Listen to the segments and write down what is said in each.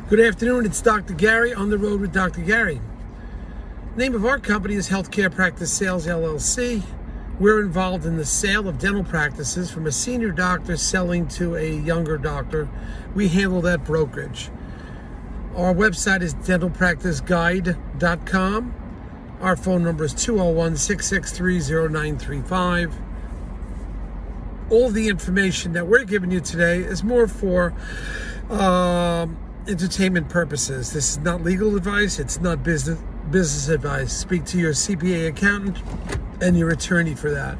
Good afternoon, it's Dr. Gary on the road with Dr. Gary. The name of our company is Healthcare Practice Sales LLC. We're involved in the sale of dental practices from a senior doctor selling to a younger doctor. We handle that brokerage. Our website is dentalpracticeguide.com. Our phone number is 201-663-0935. All the information that we're giving you today is more for entertainment purposes. This is not legal advice. It's not business advice. Speak to your CPA accountant and your attorney for that.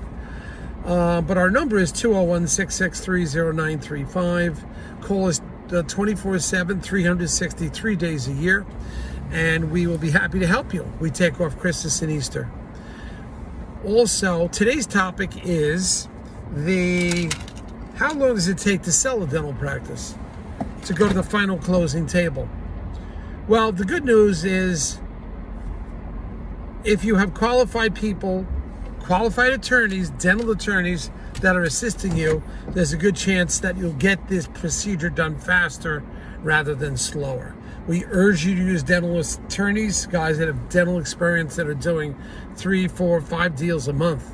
But our number is 201-663-0935. Call us 24/7, 363 days a year, and we will be happy to help you. We take off Christmas and Easter. Also, today's topic is how long does it take to sell a dental practice, to go to the final closing table? Well, the good news is if you have qualified people, qualified attorneys, dental attorneys that are assisting you, there's a good chance that you'll get this procedure done faster rather than slower. We urge you to use dental attorneys, guys that have dental experience that are doing 3, 4, 5 deals a month.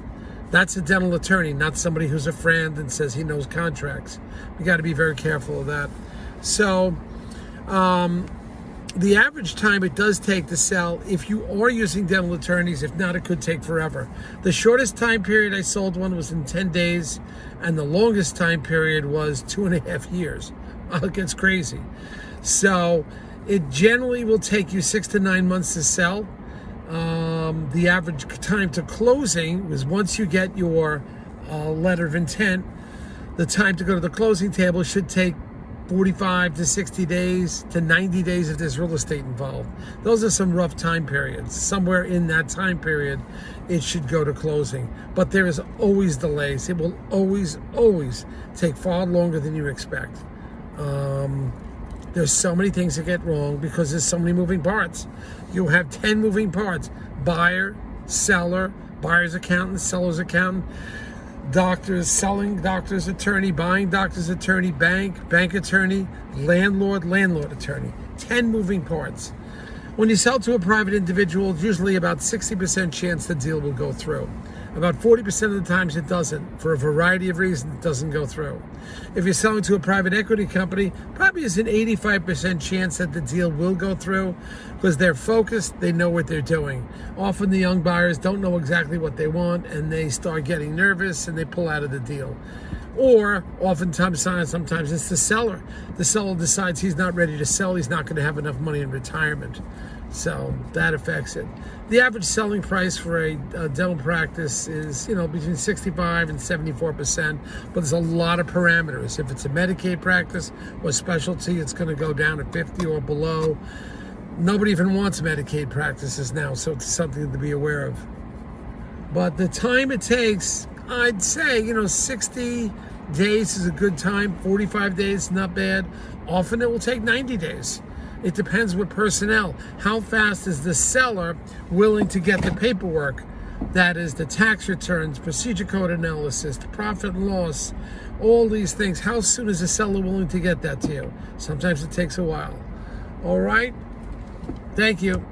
That's a dental attorney, not somebody who's a friend and says he knows contracts. We got to be very careful of that. So the average time it does take to sell, if you are using dental attorneys, if not, it could take forever. The shortest time period I sold one was in 10 days, and the longest time period was 2.5 years. It gets crazy. So it generally will take you 6 to 9 months to sell. The average time to closing was once you get your letter of intent, the time to go to the closing table should take 45 to 60 days to 90 days if there's real estate involved. Those are some rough time periods. Somewhere in that time period, it should go to closing. But there is always delays. It will always take far longer than you expect. There's so many things that get wrong because there's so many moving parts. You'll have 10 moving parts: buyer, seller, buyer's accountant, seller's accountant, doctors, selling doctor's attorney, buying doctor's attorney, bank attorney, landlord attorney. 10 moving parts. When you sell to a private individual, it's usually about 60% chance the deal will go through. About 40% of the times it doesn't. For a variety of reasons, it doesn't go through. If you're selling to a private equity company, probably is an 85% chance that the deal will go through because they're focused, they know what they're doing. Often the young buyers don't know exactly what they want and they start getting nervous and they pull out of the deal. Or oftentimes, sometimes it's the seller. The seller decides he's not ready to sell, he's not going to have enough money in retirement. So that affects it. The average selling price for a dental practice is, between 65 and 74%, but there's a lot of parameters. If it's a Medicaid practice or specialty, it's going to go down to 50 or below. Nobody even wants Medicaid practices now, so it's something to be aware of. But the time it takes, I'd say, 60 days is a good time. 45 days, not bad. Often it will take 90 days. It depends with personnel. How fast is the seller willing to get the paperwork? That is the tax returns, procedure code analysis, the profit and loss, all these things. How soon is the seller willing to get that to you? Sometimes it takes a while. All right? Thank you.